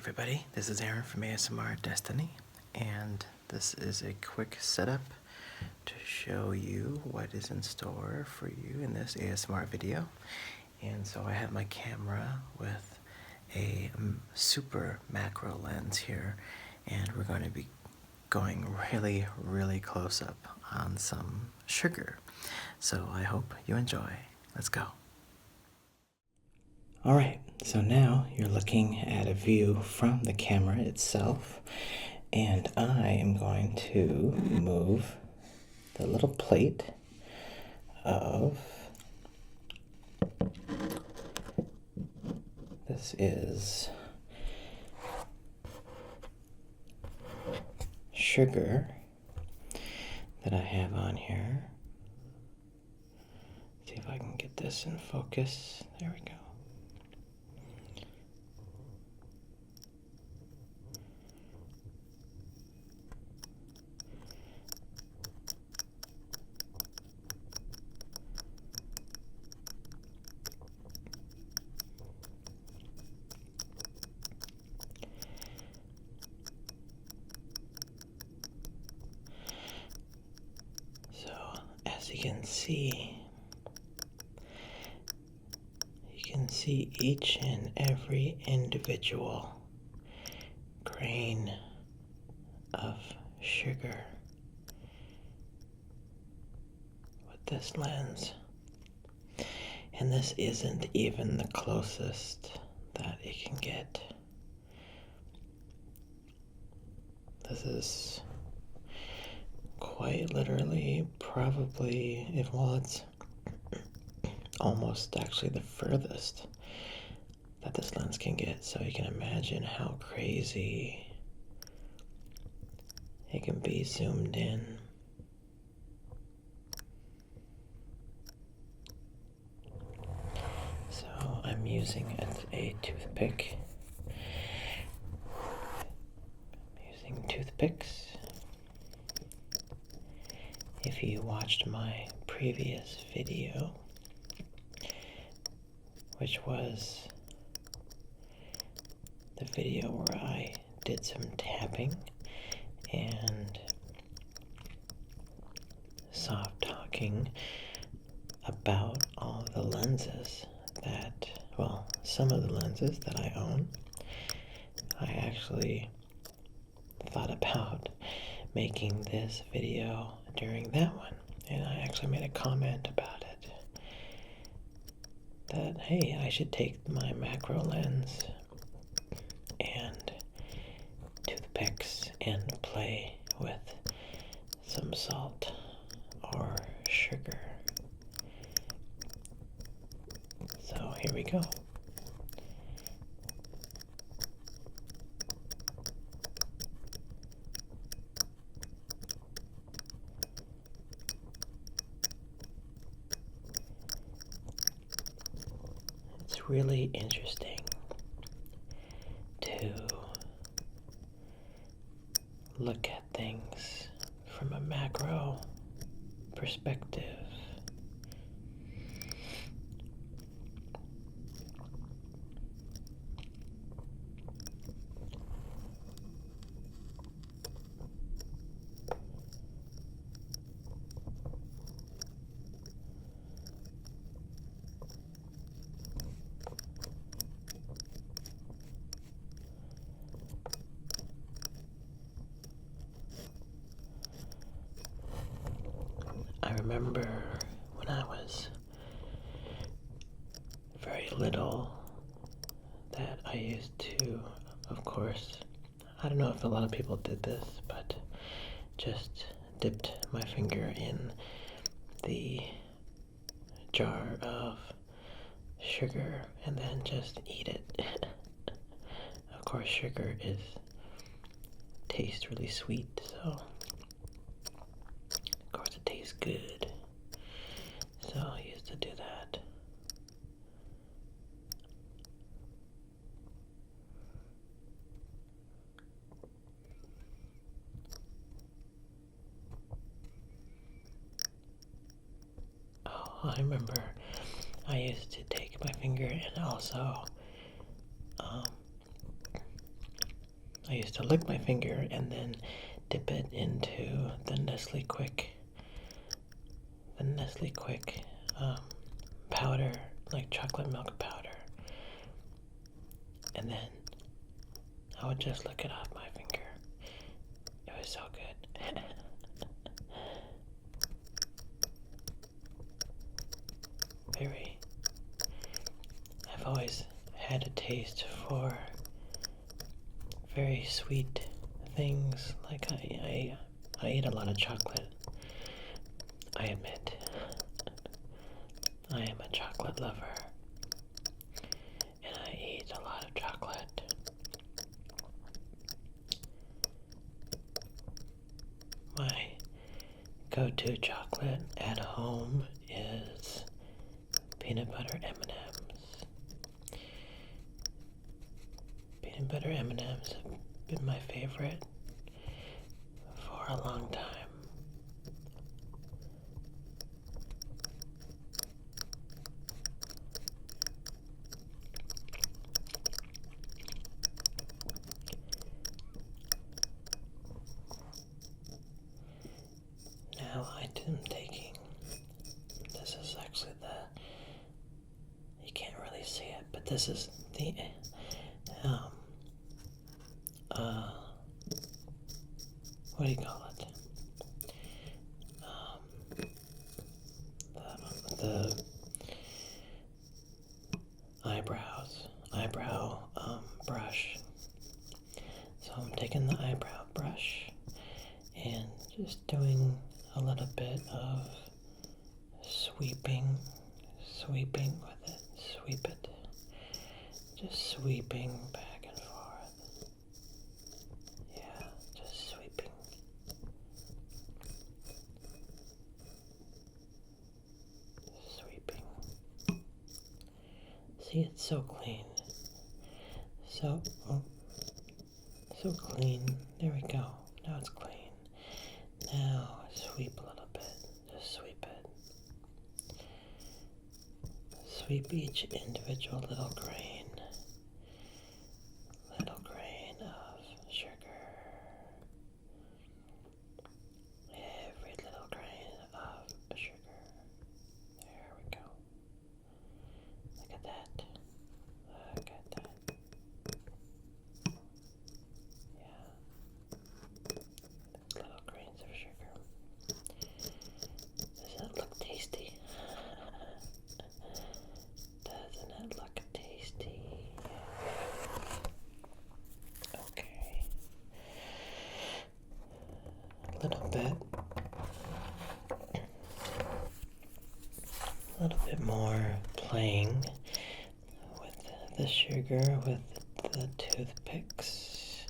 everybody, this is Aaron from ASMR Destiny, and this is a quick setup to show you what is in store for you in this ASMR video. And so I have my camera with a super macro lens here, and we're going to be going really close up on some sugar. So I hope you enjoy. Let's go. Alright, so now you're looking at a view from the camera itself, and I am going to move the little plate of, this is sugar that I have on here. See if I can get this in focus. There we go. As you can see each and every individual grain of sugar with this lens. And this isn't even the closest that it can get. This is quite literally probably, it's almost actually the furthest that this lens can get. So you can imagine how crazy it can be zoomed in. So I'm using a toothpick. I'm using toothpicks. If you watched my previous video, which was the video where I did some tapping and soft talking about all the lenses that, some of the lenses that I own, I actually thought about making this video during that one, and I actually made a comment about it that, hey, I should take my macro lens and toothpicks and play with some salt or sugar. So here we go. It's really interesting to look at things from a macro perspective. I remember when I was very little that I used to, of course, I don't know if a lot of people did this, but just dipped my finger in the jar of sugar and then just eat it. Of course, sugar tastes really sweet, so of course it tastes good. So I used to do that. Oh, I remember I used to take my finger and also I used to lick my finger and then dip it into the Nestle Quick powder, like chocolate milk powder. And then I would just lick it off my finger. It was so good. I've always had a taste for very sweet things. Like I eat a lot of chocolate. I admit, I am a chocolate lover, and I eat a lot of chocolate. My go-to chocolate at home is peanut butter M&Ms. Peanut butter M&Ms have been my favorite for a long time. Now I am taking, this is actually you can't really see it, but this is the, what do you call it? The eyebrow brush. So I'm taking the eyebrow brush and just doing a little bit of sweeping with it. Sweep it. Just sweeping back and forth. Yeah, just sweeping. Sweeping. See, it's so clean. So clean. There we go. Now it's clean. Now sweep a little bit. Just sweep it. Sweep each individual little grain of sugar. Every little grain of sugar. There we go. Look at that. Look at that. Yeah. Little grains of sugar. Doesn't it look tasty? Doesn't it look tasty? Okay. A little bit more playing with the sugar with the toothpicks.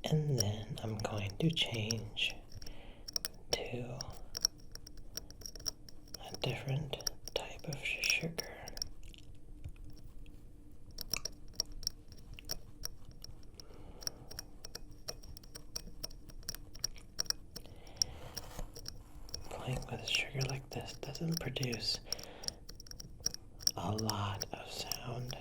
And then I'm going to change to a different type of sugar. Playing with sugar like this doesn't produce a lot of sound.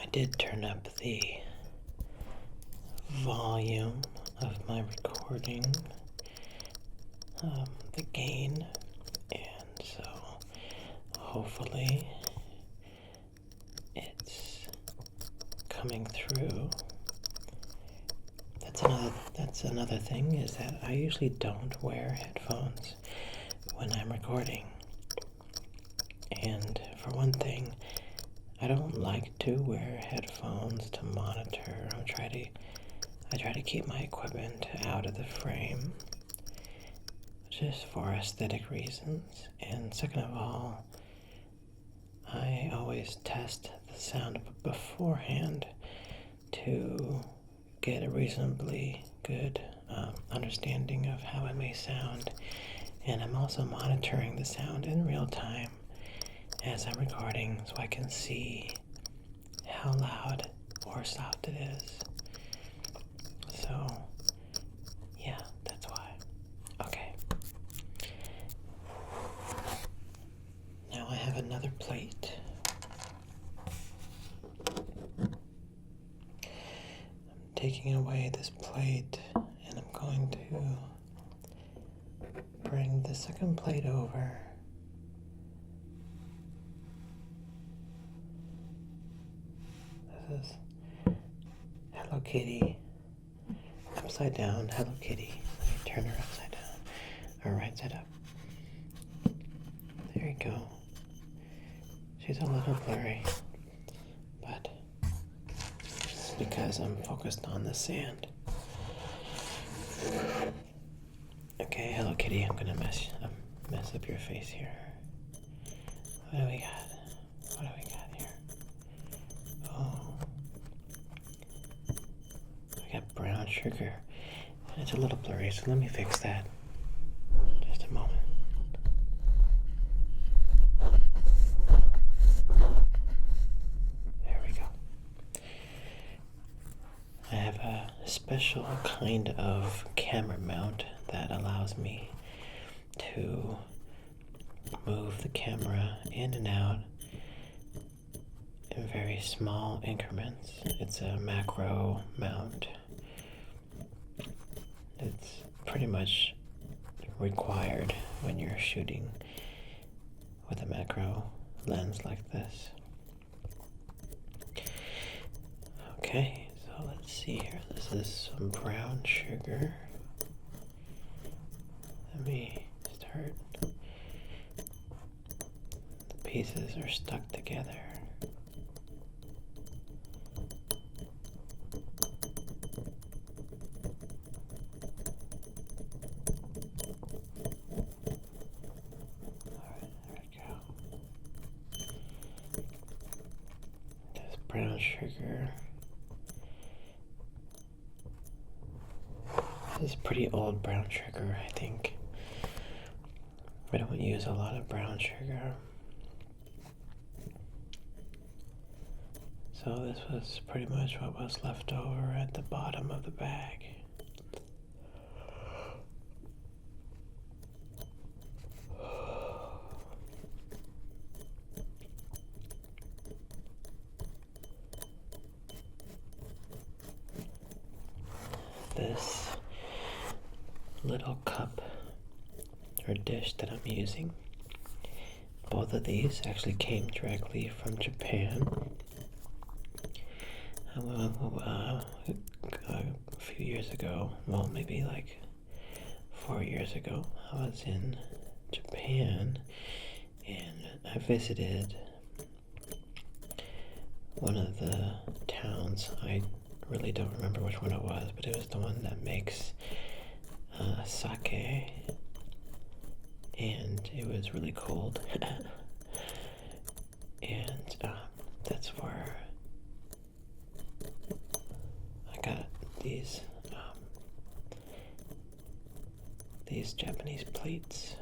I did turn up the volume of my recording, the gain, and so hopefully it's coming through. That's another thing, is that I usually don't wear headphones when I'm recording. And for one thing, I don't like to wear headphones to monitor. I try to keep my equipment out of the frame, just for aesthetic reasons. And second of all, I always test the sound beforehand to get a reasonably good understanding of how it may sound And I'm also monitoring the sound in real time as I'm recording so I can see how loud or soft it is. So, yeah, that's why. Okay. Now I have another plate. I'm taking away this plate and I'm going to bring the second plate over. This is Hello Kitty. Upside down, Hello Kitty. Let me turn her upside down. Or right side up. There you go. She's a little blurry. But it's because I'm focused on the sand. Okay, Hello Kitty, I'm gonna mess up your face here. What do we got? What do we got here? Oh. I got brown sugar. And it's a little blurry, so let me fix that. Just a moment. There we go. I have a special kind of camera mount that allows me to move the camera in and out in very small increments. It's a macro mount. It's pretty much required when you're shooting with a macro lens like this. Okay, so let's see here. This is some brown sugar. Let me start. The pieces are stuck together. Brown sugar. This is pretty old brown sugar, I think. We don't use a lot of brown sugar. So this was pretty much what was left over at the bottom of the bag. This little cup or dish that I'm using, both of these actually came directly from Japan. A few years ago, well, maybe like 4 years ago, I was in Japan and I visited one of the towns. I really don't remember which one it was, but it was the one that makes sake, and it was really cold. And that's where I got these Japanese plates.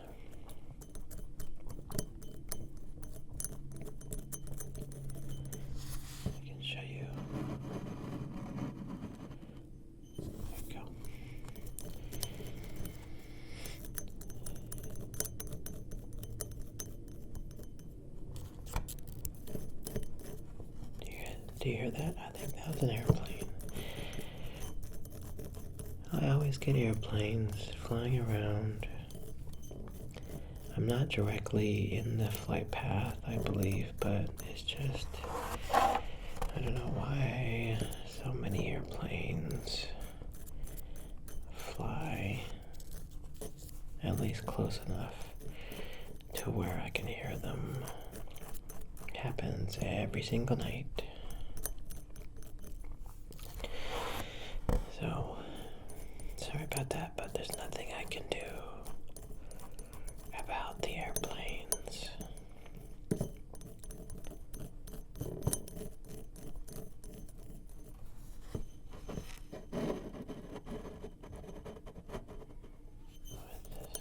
I can show you. There we go. Do you hear that? I think that was an airplane. I always get airplanes flying around. I'm not directly in the flight path, I believe, but it's just, I don't know why so many airplanes fly at least close enough to where I can hear them. It happens every single night. So, sorry about that, but there's nothing I can do about the airplanes. What is this?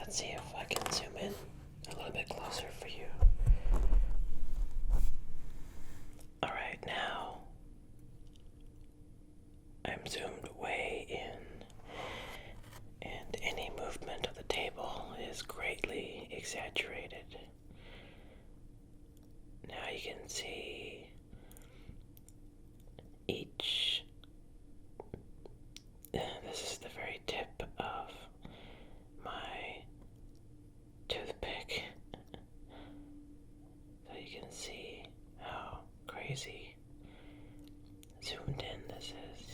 Let's see if I can zoom in a little bit closer for you. Alright, now I'm zoomed way in, and any movement of the table is greatly exaggerated. Now you can see each. This is the very tip of my toothpick. So you can see how crazy zoomed in this is.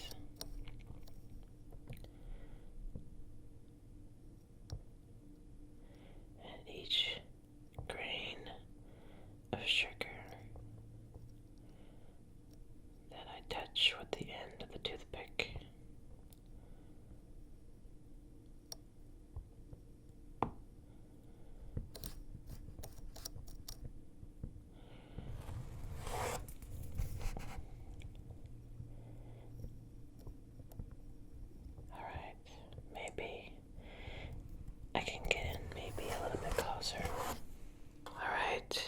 And each grain of sugar that I touch with the end of the toothpick I can get in maybe a little bit closer. Alright.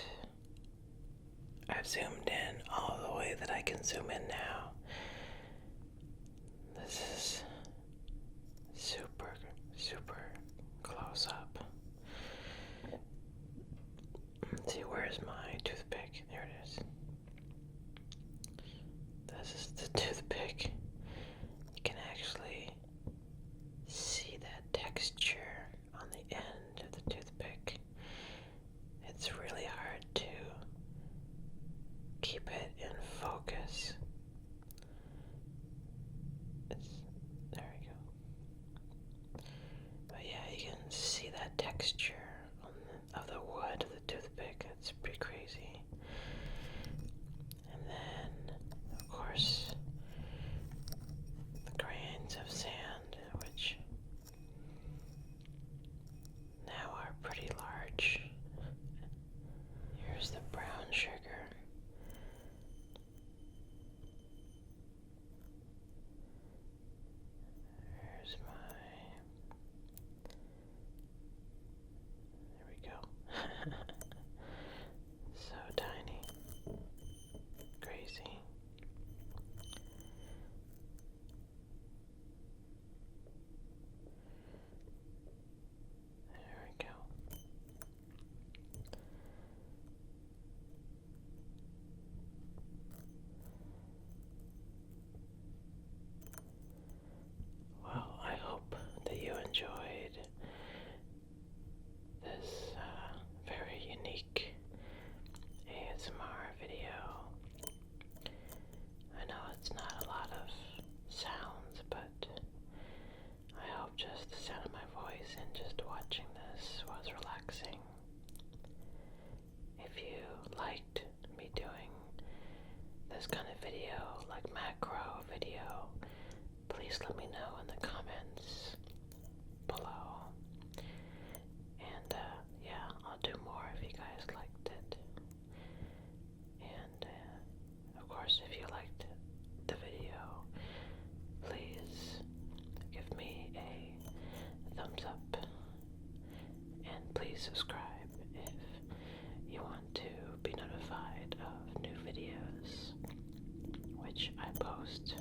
I've zoomed in all the way that I can zoom in now. This is super, super close up. Let's see, where's my toothpick? There it is. This is the toothpick. You can actually see that texture on the end of the toothpick. It's really hard to keep it in focus. There we go. But yeah, you can see that texture of the wood of the toothpick. It's pretty crazy. And then, of course, the grains of sand, which now are pretty large. Here's the brown sugar. Here's there we go. So tiny. Crazy. There we go. Well, I hope that you enjoyed this very unique ASMR video. I know it's not a lot of sounds, but I hope just the sound of my voice and just watching this was relaxing. If you liked me doing this kind of video, like macro video, please let me know in the comments below. And yeah, I'll do more if you guys liked it. And of course, if you liked the video, please give me a thumbs up. And please subscribe if you want to be notified of new videos, which I post